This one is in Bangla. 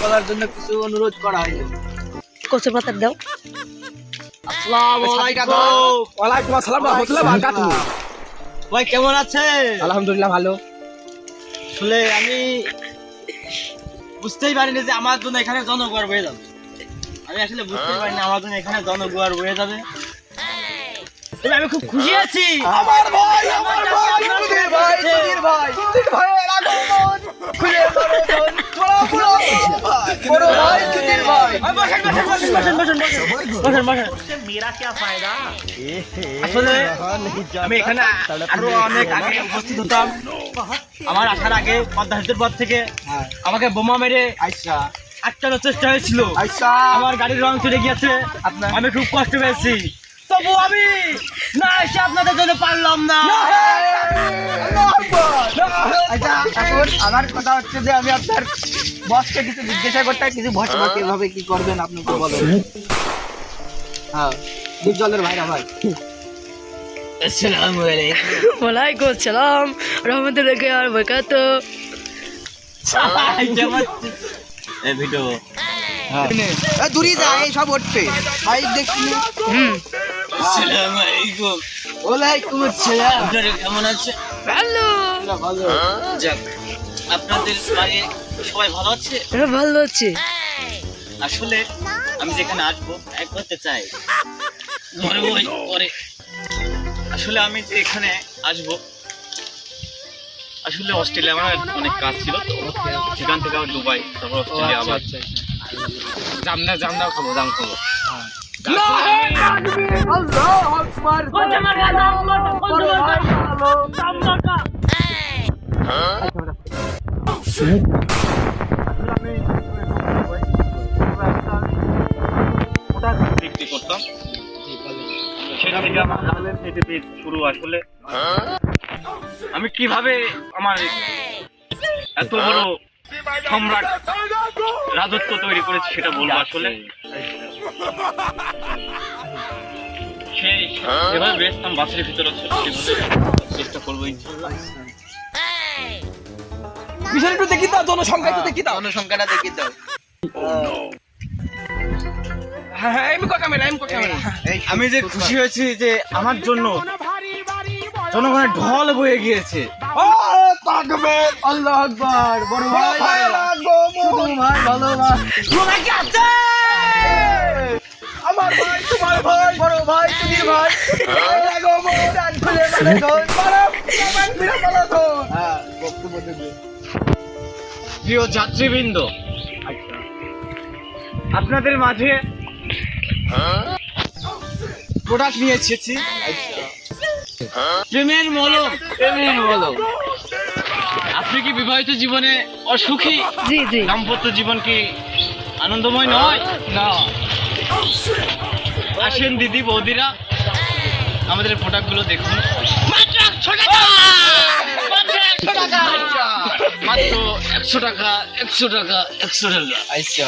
বলার জন্য কিছু অনুরোধ করা হয়েছে। কচুর পাতার দাও। আসসালামু আলাইকুম। ওয়ালাইকুম আসসালাম রাহমাতুল্লাহি ওয়া বারাকাতুহু। ভাই কেমন আছেন? আলহামদুলিল্লাহ ভালো। আসলে আমি বুঝতেই পারিনি যে আমার জন্য এখানে জনগোয়ার বয়ে যাবে। আমি আসলে বুঝতেই পারিনি আমার জন্য এখানে জনগোয়ার বয়ে যাবে। তবে আমি খুব খুশি আছি। আমার ভাই সুধীর ভাই ভাইয়ের আগমন খুলে দরজন বড় ভাই সুধীর ভাই। আসলে আমি এখানে আরো অনেক আগে উপস্থিত হতাম। আমার আসার আগে পদ্মা সেতুর পর থেকে আমাকে বোমা মেরে আটকানোর চেষ্টা হয়েছিল। আমার গাড়ির রং চলে গিয়েছে, আমি খুব কষ্ট পেয়েছি। তবু আমি না এসে আপনাদের জন্য পারলাম না। আচ্ছা এখন আমার কথা হচ্ছে যে আমি আপনার বসকে কিছু জিজ্ঞাসা করতে, কিছু ভরসা কিভাবে কি করবেন আপনি তো বলেন। হ্যাঁ দুধ জলের ভাইরা ভাই। আসসালামু আলাইকুম। ওয়ালাইকুম আসসালাম রহমতুল্লাহি ওয়া বারাকাতুহু। এই ভিডিও দূরে যা, এই সব উঠবে ভাই দেখছি। আসসালামু আলাইকুম। ওয়ালাইকুম আসসালাম। আপনারা কেমন আছেন? ভালো। ভালো। যাক, আপনাদের বাড়ি সবাই ভালো আছে? ভালো আছে। আসলে আমি যেখানে আসবো এক করতে চাই পরে। আসলে আমি যে এখানে আসবো, আসলে অস্ট্রেলিয়া আমার অনেক কাজ ছিল, তো সেখান থেকে আবার দুবাই, তারপর অস্ট্রেলিয়া আবার জামনা খাবো, জাম খাবো। বিক্রি করতাম, সেটা থেকে আমার হালের থেকে পেজ শুরু। আসলে আমি কিভাবে আমার এত বড় সম্রাট রাজত্ব তৈরি করেছি সেটা বলবো। আসলে সেই যেভাবে বেচতাম বাসের ভিতরে সেভাবে চেষ্টা করবো ইনশাআল্লাহ। বিষয় একটু দেখি দাও, জনসংখ্যা একটু দেখি দাও। জনসংখ্যাটা দেখি দাও। হ্যাঁ হ্যাঁ এমনি ক্যামেরা আমি যে খুশি হয়েছি যে আমার জন্য জনগণের ঢল বয়ে গিয়েছে। আল্লাহু আকবার। বড় ভাই শুধু ভাই ভালো ভাই। আমার ভাই, তোমার ভাই, বড় ভাই সুধীর ভাই। প্রিয় যাত্রীবৃন্দ, আপনাদের মাঝে প্রোডাক্ট নিয়ে এসেছি, প্রেমের মলম। আপনি কি বিবাহিত জীবনে অসুখী? জি জি। দাম্পত্য জীবন কি আনন্দময় নয়? না। আসেন দিদি বৌদিরা, আমাদের প্রোডাক্ট গুলো দেখুন। মাত্র 100 টাকা, মাত্র 100 টাকা, 100 টাকা, 100 টাকা। আচ্ছা